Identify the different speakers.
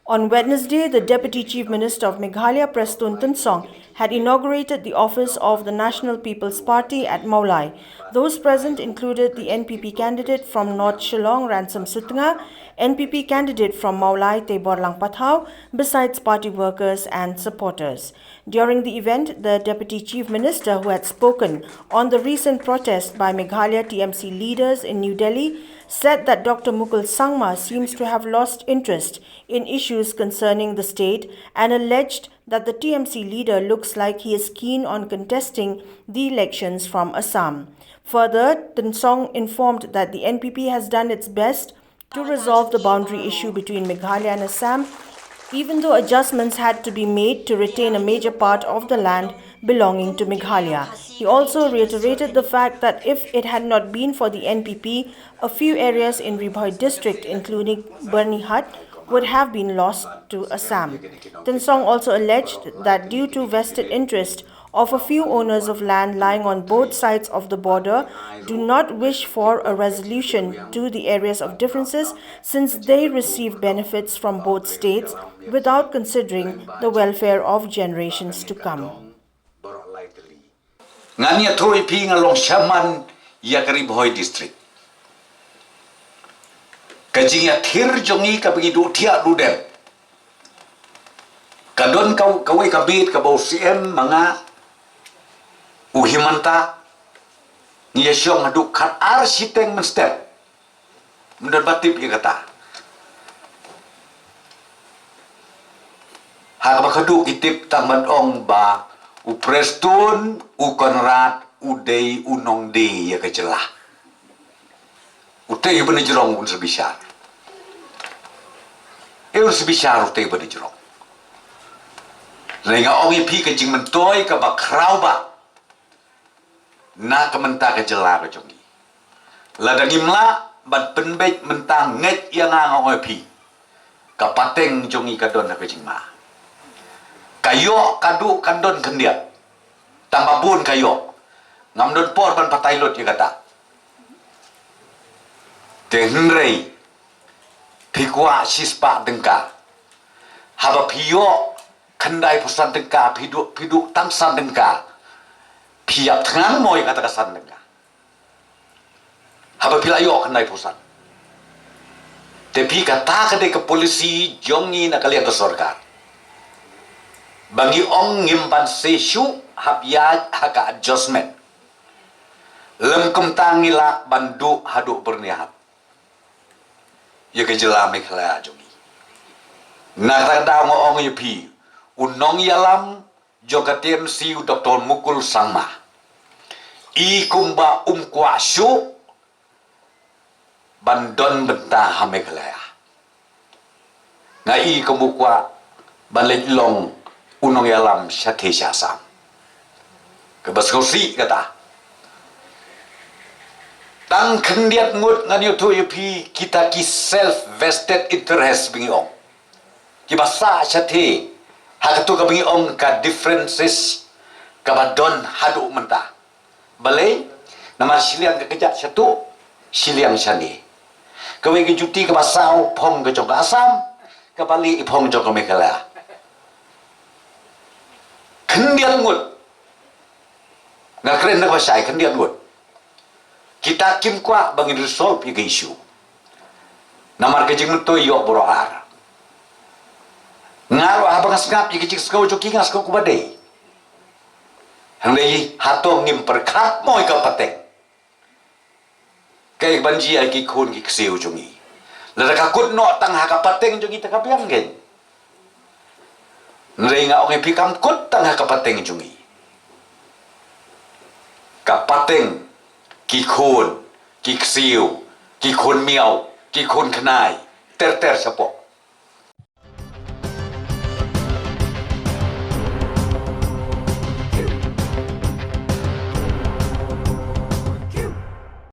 Speaker 1: On Wednesday, the Deputy Chief Minister of Meghalaya, Prestone Tynsong, had inaugurated the office of the National People's Party at Mawlai. Those present included the NPP candidate from North Shillong, Ransom Sutnga, NPP candidate from Mawlai, Teiborlang Pathaw, besides party workers and supporters. During the event, the Deputy Chief Minister, who had spoken on the recent protest by Meghalaya TMC leaders in New Delhi, said that Dr. Mukul Sangma seems to have lost interest in issues concerning the state and alleged that the TMC leader looks like he is keen on contesting the elections from Assam. Further, Tynsong informed that the NPP has done its best to resolve the boundary issue between Meghalaya and Assam, even though adjustments had to be made to retain a major part of the land belonging to Meghalaya. He also reiterated the fact that if it had not been for the NPP, a few areas in Ribhoi district, including Bernihat, would have been lost to Assam. Tynsong also alleged that due to vested interest of a few owners of land lying on both sides of the border do not wish for a resolution to the areas of differences since they receive benefits from both states without considering the welfare of generations to come.
Speaker 2: Ngania throi ping along Shaman Yakaribhoi district. Kajinga thir jongi kabigi du tia dudel. Kadon kawai kabit kabau CM mga uhimanta ngia syong hadu kat ar siteng menstep. Mendan batip ya kata. Hak bakadu kitip taman ong ba u Prestone u Konrad u Dei u Nong Dei ya kejelah. Utei bani jerong un sebisar. Un sebisar utei bani jerong. Renga ongi pi kejing mentoi ka bakrau ba. Na kementa kejela ka jongi. Ladang imla ban penbej mentang nget yang ongi pi. Ka pateng jongi kadon na kejing ma. Kayo kadu kandon kendiat. Tambah pun kayo. Ngamdon por ban patailot ya kata. Tenrei pikwa sispa dengka haba piyo kendai pusan dengka piduk tangsan dengka piap tengan moy kata kasan dengka haba pilayo kendai pusan tapi kata kedai ke polisi jongi nak kalian ke sorgar bagi ong ngimpan sesu habiat haka adjustment lem tangila bandu haduk berniat ya kejela Meghalaya jongi. Nak tak ngong yupi, unong yalam joka TMC Dr. Mukul Sangma. I kumba kuasyu bandon bentah Meghalaya. Ngai kumukwa balik long unong yalam syate syasam. Kebaskosi kata. Tang kendiat ngut ngan yutu yupi kita ki self vested interest bingi ong. Ki basa syati hakatu ka bingi ong ka differences ka badon hadu mentah. Balai nama siliang ka kejat satu siliang syani. Kawe ki juti ka basau pong ka jong Asam ka bali ipong jong ka Meghalaya. Kendiat ngut. Ngakren nak basai kendiat ngut. Kita kim kuat bagi resolve yang isu. Namar kejing mentoi yok boroar. Ngaru abang ngap yang kejing sekau joki ngas kau kubadai. Hang lei hato ngim perkat moi ka pateng. Kay banji ay ki kun ki kseu jongi. Lada kakut no tang haka pateng jongi takapiang gen. Nrei nga ong ipikam kut tang haka pateng jongi. Ka pateng ki khôn, ki ksiu, ki khôn miao, ki khôn khnai, ter sapo.